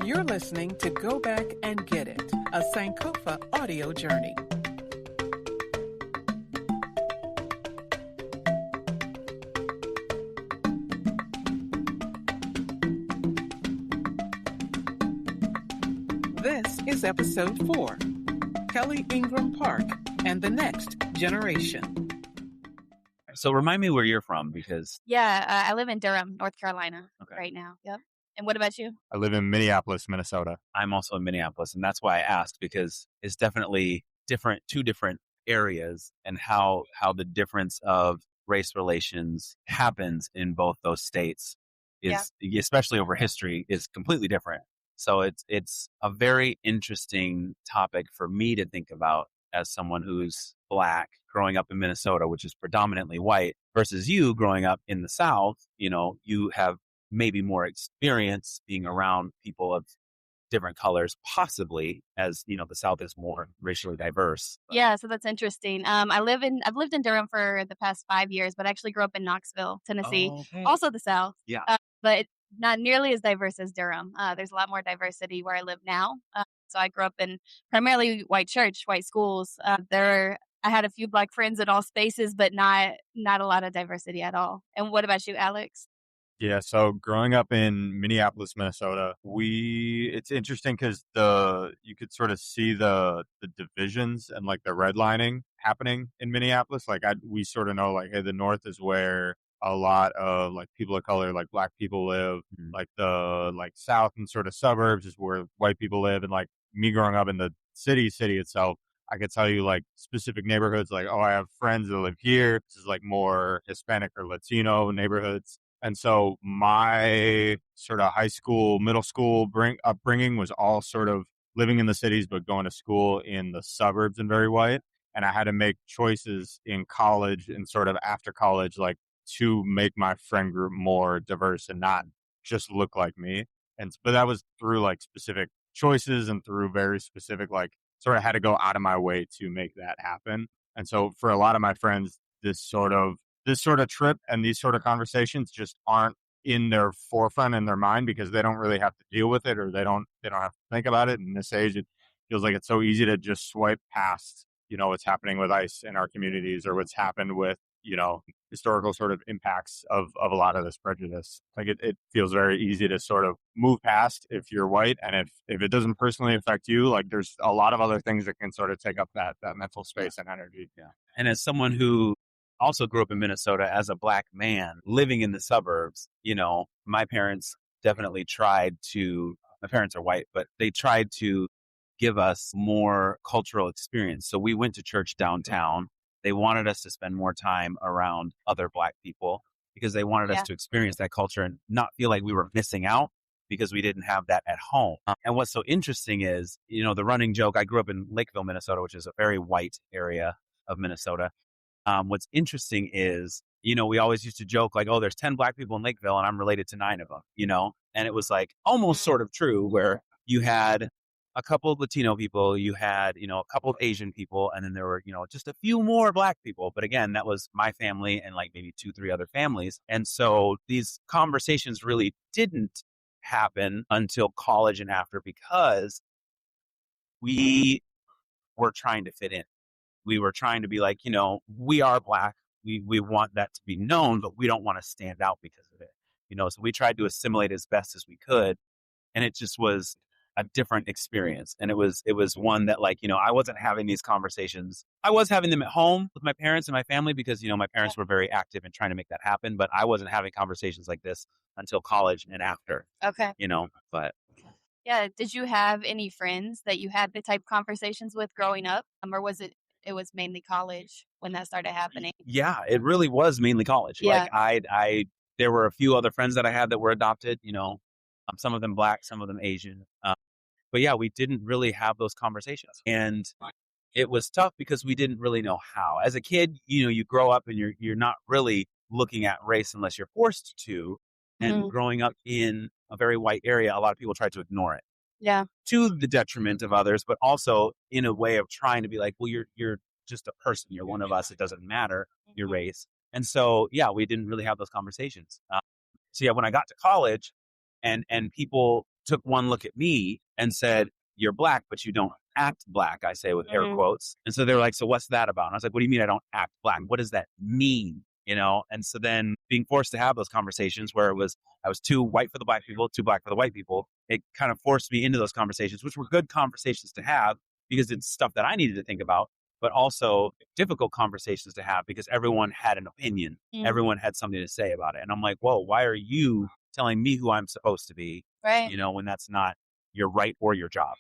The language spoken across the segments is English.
You're listening to Go Back and Get It, a Sankofa audio journey. This is episode 4, Kelly Ingram Park and the Next Generation. So remind me where you're from, because... I live in Durham, North Carolina right now. Yep. And what about you? I live in Minneapolis, Minnesota. I'm also in Minneapolis, and that's why I asked, because it's definitely different, two different areas, and how the difference of race relations happens in both those states is, especially over history, is completely different. So it's a very interesting topic for me to think about as someone who's Black, growing up in Minnesota, which is predominantly white, versus you growing up in the South. You know, you have maybe more experience being around people of different colors, possibly, as you know, the South is more racially diverse. Yeah, so that's interesting. I've lived in Durham for the past 5 years, but I actually grew up in Knoxville, Tennessee, also the South. Yeah, but not nearly as diverse as Durham. There's a lot more diversity where I live now. So I grew up in primarily white church, white schools. I had a few Black friends in all spaces, but not a lot of diversity at all. And what about you, Alex? Yeah, so growing up in Minneapolis, Minnesota, it's interesting because you could sort of see the divisions and like the redlining happening in Minneapolis. Like we sort of know, like, hey, the North is where a lot of like people of color, like Black people live. Like the South and sort of suburbs is where white people live. And like me growing up in the city itself, I could tell you like specific neighborhoods, like, oh, I have friends that live here. This is like more Hispanic or Latino neighborhoods. And so my sort of high school, middle school upbringing was all sort of living in the cities, but going to school in the suburbs and very white. And I had to make choices in college and sort of after college, like to make my friend group more diverse and not just look like me. But that was through like specific choices and through very specific, like, sort of had to go out of my way to make that happen. And so for a lot of my friends, this sort of trip and these sort of conversations just aren't in their forefront in their mind because they don't really have to deal with it, or they don't have to think about it. In this age, it feels like it's so easy to just swipe past, you know, what's happening with ICE in our communities, or what's happened with, you know, historical sort of impacts of a lot of this prejudice. Like it feels very easy to sort of move past if you're white. And if it doesn't personally affect you, like there's a lot of other things that can sort of take up that mental space and energy. Yeah. And as someone who also grew up in Minnesota as a Black man living in the suburbs, you know, my parents definitely my parents are white, but they tried to give us more cultural experience. So we went to church downtown. They wanted us to spend more time around other Black people because they wanted us to experience that culture and not feel like we were missing out because we didn't have that at home. And what's so interesting is, you know, the running joke, I grew up in Lakeville, Minnesota, which is a very white area of Minnesota. What's interesting is, you know, we always used to joke like, oh, there's 10 Black people in Lakeville and I'm related to 9 of them, you know? And it was like almost sort of true, where you had a couple of Latino people, you had, you know, a couple of Asian people, and then there were, you know, just a few more Black people. But again, that was my family and like maybe 2-3 other families. And so these conversations really didn't happen until college and after, because we were trying to fit in. We were trying to be like, you know, we are Black. We want that to be known, but we don't want to stand out because of it. You know, so we tried to assimilate as best as we could. And it just was a different experience. And it was one that, like, you know, I wasn't having these conversations. I was having them at home with my parents and my family because, you know, my parents were very active in trying to make that happen. But I wasn't having conversations like this until college and after. Okay. You know, but. Yeah. Did you have any friends that you had the type of conversations with growing up? Or was it was mainly college when that started happening? Yeah, it really was mainly college. Yeah. Like there were a few other friends that I had that were adopted, you know, some of them Black, some of them Asian. But yeah, we didn't really have those conversations. And it was tough because we didn't really know how. As a kid, you know, you grow up and you're not really looking at race unless you're forced to. And growing up in a very white area, a lot of people try to ignore it. Yeah. To the detriment of others, but also in a way of trying to be like, well, you're just a person. You're one of us. It doesn't matter your race. And so, yeah, we didn't really have those conversations. So yeah, when I got to college and people took one look at me and said, "You're black, but you don't act black," I say with air quotes. And so they were like, "So what's that about?" And I was like, "What do you mean I don't act black? What does that mean?" And so then being forced to have those conversations where I was too white for the black people, too black for the white people, it kind of forced me into those conversations, which were good conversations to have because it's stuff that I needed to think about, but also difficult conversations to have because everyone had an opinion. Everyone had something to say about it. And I'm like, whoa, why are you telling me who I'm supposed to be, Right. when that's not your right or your job,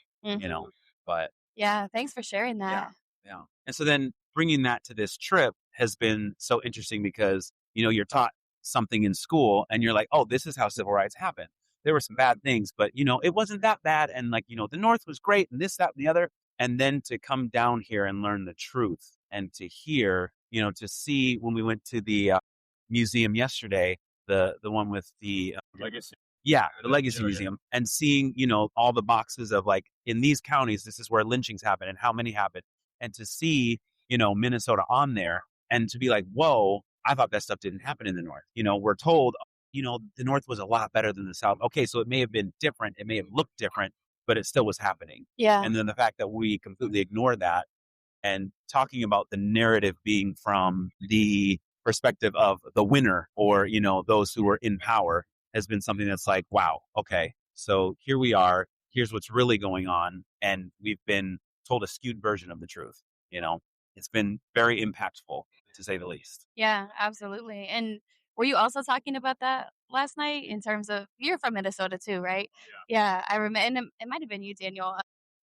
but yeah, thanks for sharing that. yeah. And so then bringing that to this trip has been so interesting because, you're taught something in school and you're like, oh, this is how civil rights happen. There were some bad things, but, it wasn't that bad. And like, the North was great and this, that, and the other. And then to come down here and learn the truth and to hear, to see when we went to the museum yesterday, the one with the Legacy. Yeah, the Legacy Museum, and seeing, all the boxes of like, in these counties, this is where lynchings happen and how many happen. And to see, Minnesota on there and to be like, whoa, I thought that stuff didn't happen in the North. We're told, the North was a lot better than the South. Okay, so it may have been different. It may have looked different, but it still was happening. Yeah. And then the fact that we completely ignore that and talking about the narrative being from the perspective of the winner or, those who were in power has been something that's like, wow, okay, so here we are, here's what's really going on. And we've been told a skewed version of the truth. It's been very impactful to say the least. Yeah, absolutely. And were you also talking about that last night in terms of, you're from Minnesota too, right? Yeah, I remember, and it might have been you, Daniel,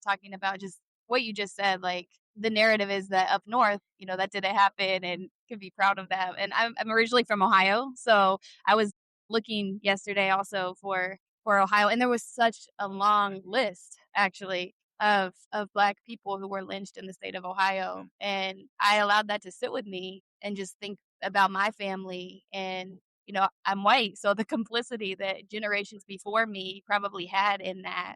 talking about just what you just said. Like the narrative is that up north, that didn't happen and could be proud of that. And I'm originally from Ohio, so I was looking yesterday also for Ohio, and there was such a long list actually of Black people who were lynched in the state of Ohio. And I allowed that to sit with me and just think about my family. And, I'm white, so the complicity that generations before me probably had in that.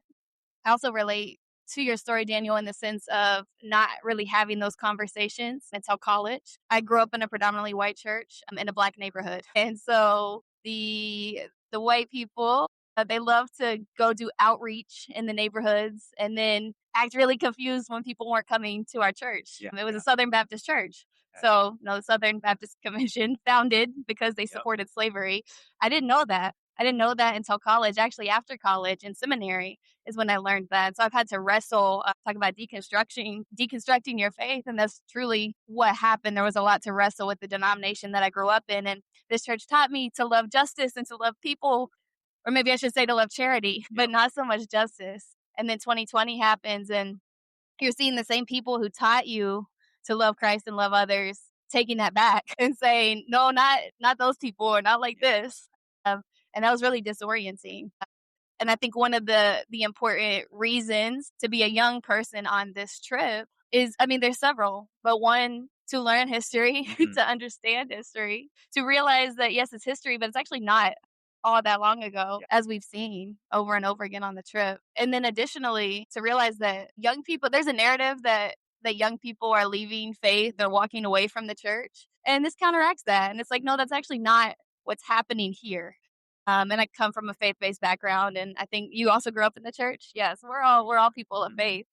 I also relate to your story, Daniel, in the sense of not really having those conversations until college. I grew up in a predominantly white church in a Black neighborhood. And so the white people, they love to go do outreach in the neighborhoods and then act really confused when people weren't coming to our church. It was a Southern Baptist church. So, the Southern Baptist Commission founded because they supported slavery. I didn't know that. I didn't know that until college. Actually, after college in seminary is when I learned that. So I've had to wrestle, talk about deconstructing your faith. And that's truly what happened. There was a lot to wrestle with the denomination that I grew up in. And this church taught me to love justice and to love people, or maybe I should say to love charity, but not so much justice. And then 2020 happens and you're seeing the same people who taught you to love Christ and love others, taking that back and saying, no, not those people, or not like this. And that was really disorienting. And I think one of the important reasons to be a young person on this trip is, there's several, but one, to learn history, to understand history, to realize that, yes, it's history, but it's actually not all that long ago, as we've seen over and over again on the trip. And then additionally, to realize that young people, there's a narrative that young people are leaving faith or walking away from the church. And this counteracts that. And it's like, no, that's actually not what's happening here. And I come from a faith-based background, and I think you also grew up in the church. Yes, we're all people of faith.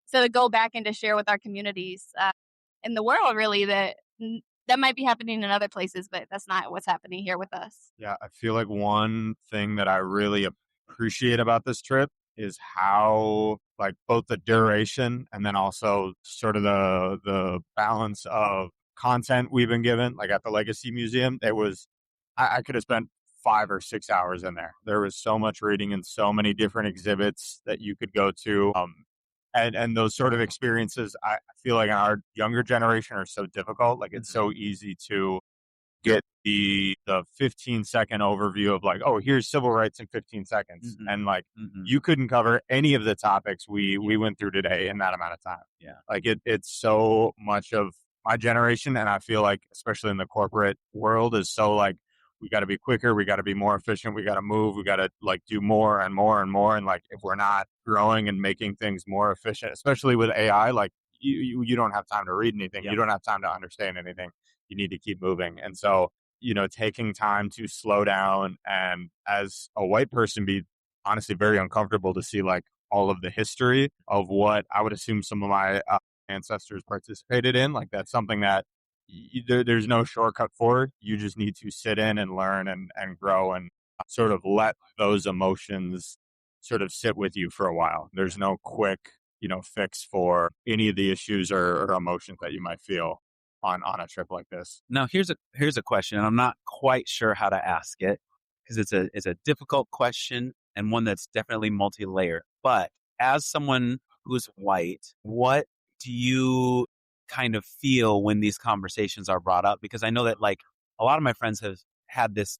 So to go back and to share with our communities in the world, really, that might be happening in other places, but that's not what's happening here with us. Yeah, I feel like one thing that I really appreciate about this trip is how, like, both the duration and then also sort of the balance of content we've been given. Like at the Legacy Museum, it was, I could have spent 5 or 6 hours in there. There was so much reading and so many different exhibits that you could go to. And those sort of experiences, I feel like in our younger generation are so difficult. Like it's so easy to get the 15-second overview of like, oh, here's civil rights in 15 seconds. And like, you couldn't cover any of the topics we went through today in that amount of time. Yeah. Like it's so much of my generation. And I feel like, especially in the corporate world, is so like, we got to be quicker. We got to be more efficient. We got to move. We got to like do more and more and more. And like, if we're not growing and making things more efficient, especially with AI, like you don't have time to read anything. You don't have time to understand anything. You need to keep moving. And so, taking time to slow down and as a white person be honestly very uncomfortable to see like all of the history of what I would assume some of my ancestors participated in. Like that's something that there's no shortcut for. You just need to sit in and learn and grow and sort of let those emotions sort of sit with you for a while. There's no quick, fix for any of the issues or emotions that you might feel on a trip like this. Now, here's a question, and I'm not quite sure how to ask it because it's a difficult question and one that's definitely multi-layered. But as someone who's white, what do you kind of feel when these conversations are brought up? Because I know that like a lot of my friends have had this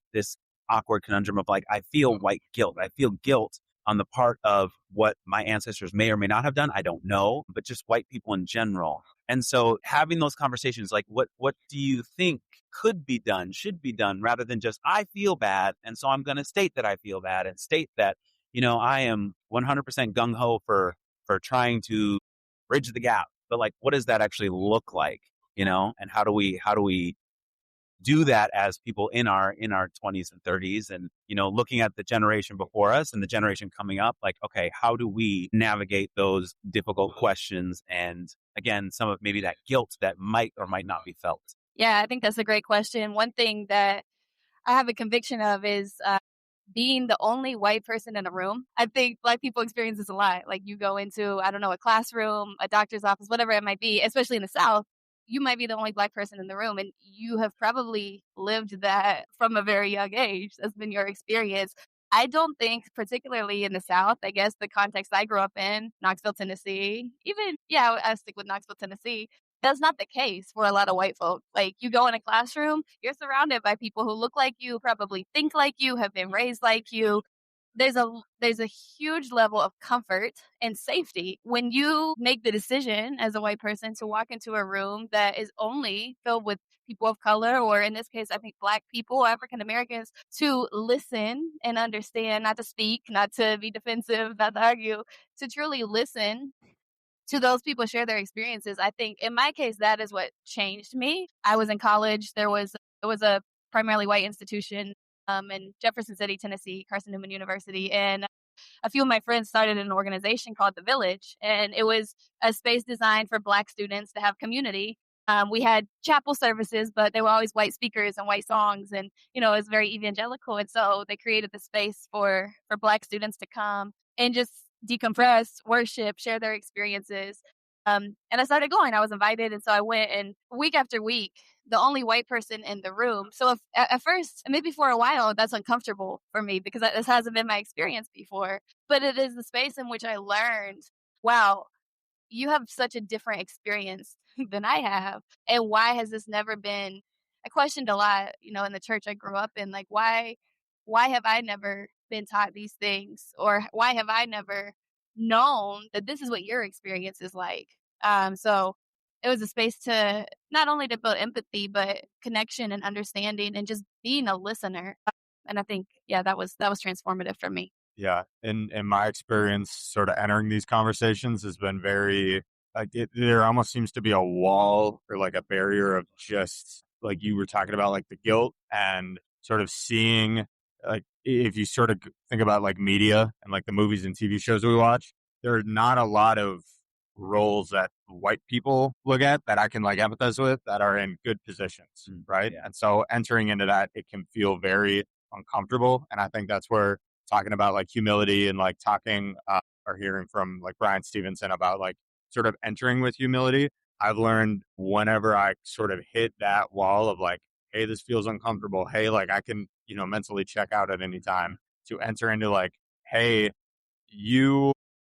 awkward conundrum of like, I feel white guilt. I feel guilt on the part of what my ancestors may or may not have done. I don't know, but just white people in general. And so having those conversations, like what do you think could be done, should be done, rather than just, I feel bad. And so I'm going to state that I feel bad and state that, I am 100% gung ho for trying to bridge the gap. But like, what does that actually look like? And how do we do that as people in our 20s and 30s and, looking at the generation before us and the generation coming up, like, okay, how do we navigate those difficult questions? And again, some of maybe that guilt that might or might not be felt. Yeah, I think that's a great question. One thing that I have a conviction of is being the only white person in a room. I think Black people experience this a lot. Like you go into, I don't know, a classroom, a doctor's office, whatever it might be, especially in the South, you might be the only Black person in the room. And you have probably lived that from a very young age. That's been your experience. I don't think, particularly in the South, I guess the context I grew up in, Knoxville, Tennessee, even, yeah, I stick with Knoxville, Tennessee. That's not the case for a lot of white folk. Like you go in a classroom, you're surrounded by people who look like you, probably think like you, have been raised like you. There's a huge level of comfort and safety when you make the decision as a white person to walk into a room that is only filled with people of color, or in this case, I think Black people, African Americans, to listen and understand, not to speak, not to be defensive, not to argue, to truly listen to those people share their experiences. I think in my case, that is what changed me. I was in college. It was a primarily white institution in Jefferson City, Tennessee, Carson Newman University. And a few of my friends started an organization called The Village. And it was a space designed for Black students to have community. We had chapel services, but they were always white speakers and white songs. And, it was very evangelical. And so they created the space for Black students to come and just decompress, worship, share their experiences. And I started going. I was invited. And so I went, and week after week, the only white person in the room. So if, at first, maybe for a while, that's uncomfortable for me because this hasn't been my experience before. But it is the space in which I learned, wow, you have such a different experience than I have. And why has this never been, I questioned a lot, in the church I grew up in, like, why have I never been taught these things? Or why have I never known that this is what your experience is like? So it was a space to not only to build empathy, but connection and understanding and just being a listener. And I think, yeah, that was transformative for me. Yeah. In my experience, sort of entering these conversations has been very, like, there almost seems to be a wall or like a barrier of just like you were talking about, like the guilt and sort of seeing, like, if you sort of think about like media and like the movies and TV shows we watch, there are not a lot of roles that white people look at that I can like empathize with that are in good positions. Right. Yeah. And so entering into that, it can feel very uncomfortable. And I think that's where talking about like humility and like talking or hearing from like Brian Stevenson about like sort of entering with humility. I've learned whenever I sort of hit that wall of like, hey, this feels uncomfortable. Hey, like I can, mentally check out at any time, to enter into like, hey,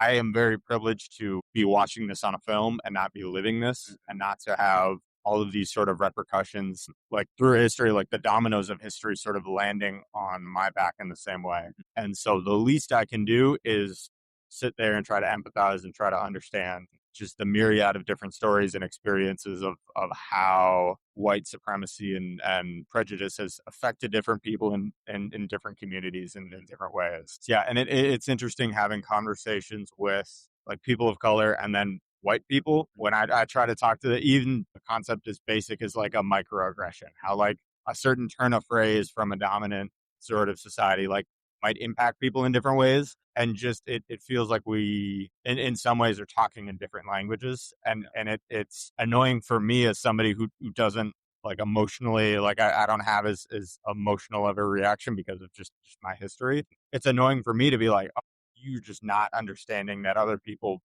I am very privileged to be watching this on a film and not be living this and not to have all of these sort of repercussions, like through history, like the dominoes of history sort of landing on my back in the same way. And so the least I can do is sit there and try to empathize and try to understand just the myriad of different stories and experiences of how white supremacy and prejudice has affected different people in different communities and in different ways. Yeah. And it's interesting having conversations with like people of color and then white people when I try to talk to even the concept as basic as like a microaggression, how like a certain turn of phrase from a dominant sort of society like might impact people in different ways. And just it feels like we in some ways are talking in different languages. And it's annoying for me as somebody who doesn't like emotionally, like I don't have as emotional of a reaction because of just my history. It's annoying for me to be like, oh, you're just not understanding that other people,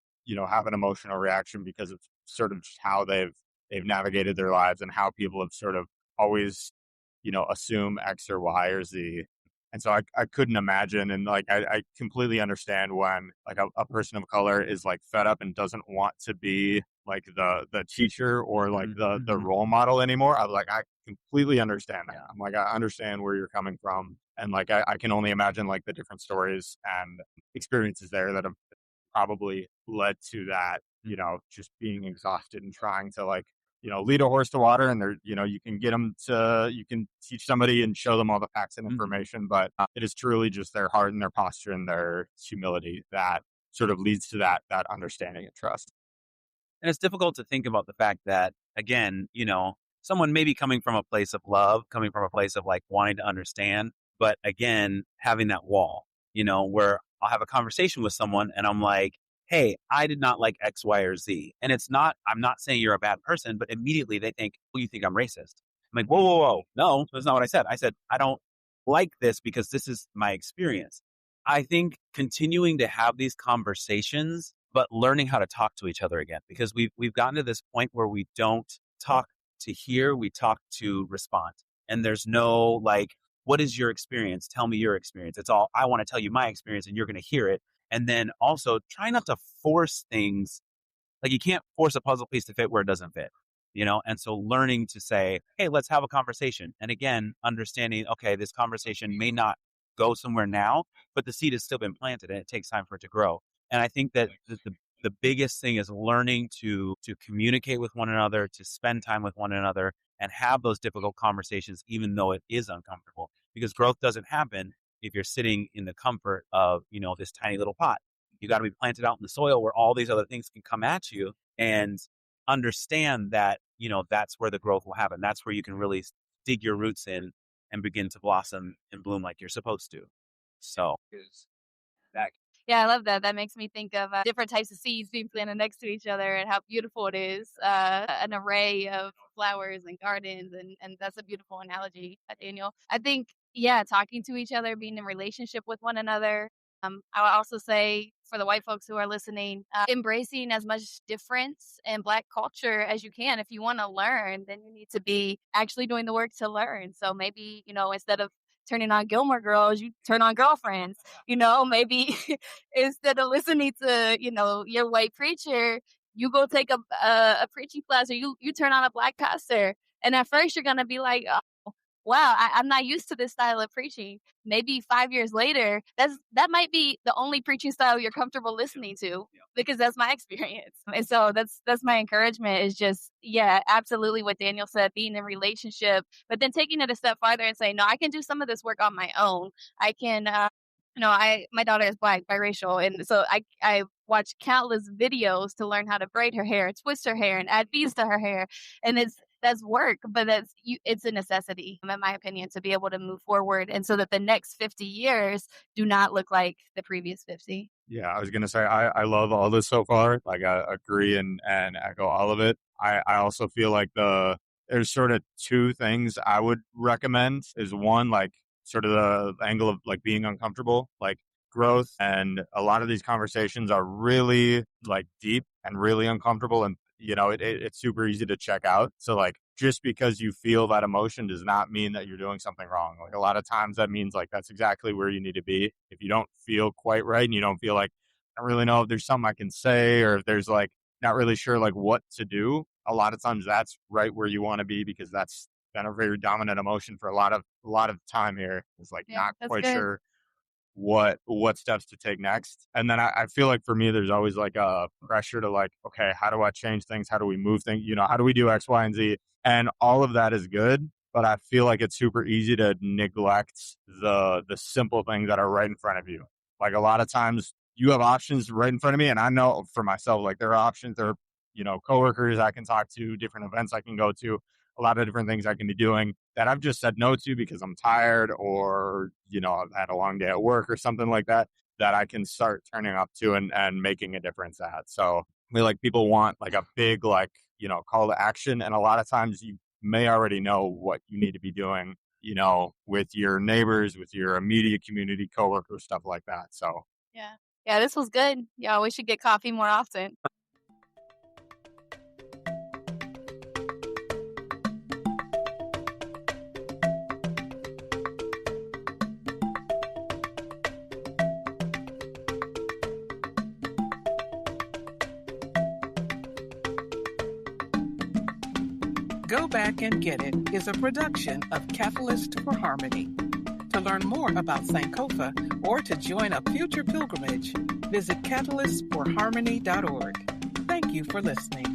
have an emotional reaction because of sort of just how they've navigated their lives and how people have sort of always, assume X or Y or Z. And so I couldn't imagine. And like, I completely understand when like a person of color is like fed up and doesn't want to be like the teacher or like the role model anymore. I'm like, I completely understand that. I'm like, I understand where you're coming from. And like, I can only imagine like the different stories and experiences there that have probably led to that, just being exhausted and trying to like, lead a horse to water. And you can you can teach somebody and show them all the facts and information, but it is truly just their heart and their posture and their humility that sort of leads to that understanding and trust. And it's difficult to think about the fact that, again, someone may be coming from a place of love, coming from a place of like wanting to understand, but again, having that wall, where I'll have a conversation with someone and I'm like, hey, I did not like X, Y, or Z. And I'm not saying you're a bad person, but immediately they think, well, you think I'm racist. I'm like, whoa, whoa, whoa. No, that's not what I said. I said, I don't like this because this is my experience. I think continuing to have these conversations, but learning how to talk to each other again, because we've gotten to this point where we don't talk to hear, we talk to respond. And there's no like, what is your experience? Tell me your experience. It's all, I want to tell you my experience and you're going to hear it. And then also try not to force things. Like you can't force a puzzle piece to fit where it doesn't fit, And so learning to say, hey, let's have a conversation. And again, understanding, okay, this conversation may not go somewhere now, but the seed has still been planted and it takes time for it to grow. And I think that the biggest thing is learning to communicate with one another, to spend time with one another and have those difficult conversations, even though it is uncomfortable, because growth doesn't happen if you're sitting in the comfort of, this tiny little pot. You got to be planted out in the soil where all these other things can come at you and understand that, that's where the growth will happen. That's where you can really dig your roots in and begin to blossom and bloom like you're supposed to. So yeah, I love that. That makes me think of different types of seeds being planted next to each other and how beautiful it is. An array of flowers and gardens. And that's a beautiful analogy, Daniel. I think, talking to each other, being in relationship with one another. I would also say for the white folks who are listening, embracing as much difference in Black culture as you can. If you want to learn, then you need to be actually doing the work to learn. So maybe, instead of turning on Gilmore Girls, you turn on Girlfriends, maybe instead of listening to, your white preacher, you go take a preaching class or you turn on a Black pastor. And at first you're going to be like, oh, wow, I'm not used to this style of preaching. Maybe 5 years later, that might be the only preaching style you're comfortable listening to, because that's my experience. And so that's my encouragement is just, absolutely what Daniel said, being in relationship, but then taking it a step farther and saying, no, I can do some of this work on my own. I can, my daughter is Black, biracial. And so I watch countless videos to learn how to braid her hair, twist her hair and add beads to her hair. And that's work, but it's a necessity, in my opinion, to be able to move forward. And so that the next 50 years do not look like the previous 50. Yeah, I was going to say, I love all this so far. Like I agree and echo all of it. I also feel like there's sort of two things I would recommend is one, like sort of the angle of like being uncomfortable, like growth. And a lot of these conversations are really like deep and really uncomfortable. And it's super easy to check out. So like, just because you feel that emotion does not mean that you're doing something wrong. Like a lot of times that means like, that's exactly where you need to be. If you don't feel quite right and you don't feel like, I don't really know if there's something I can say, or if there's like, not really sure like what to do. A lot of times that's right where you want to be, because that's been a very dominant emotion for a lot of time here. It's like not quite sure what steps to take next. And then I feel like for me, there's always like a pressure to like, okay, how do I change things? How do we move things? How do we do X, Y, and Z? And all of that is good, but I feel like it's super easy to neglect the simple things that are right in front of you. Like a lot of times you have options right in front of me, and I know for myself, like there are options, there are, coworkers I can talk to, different events I can go to, a lot of different things I can be doing. that I've just said no to because I'm tired or, I've had a long day at work or something like that, that I can start turning up to and making a difference at. So people want like a big, call to action. And a lot of times you may already know what you need to be doing, with your neighbors, with your immediate community, coworkers, stuff like that. So Yeah. Yeah, this was good. Yeah, we should get coffee more often. Go Back and Get It is a production of Catalyst for Harmony. To learn more about Sankofa or to join a future pilgrimage, visit catalystforharmony.org. Thank you for listening.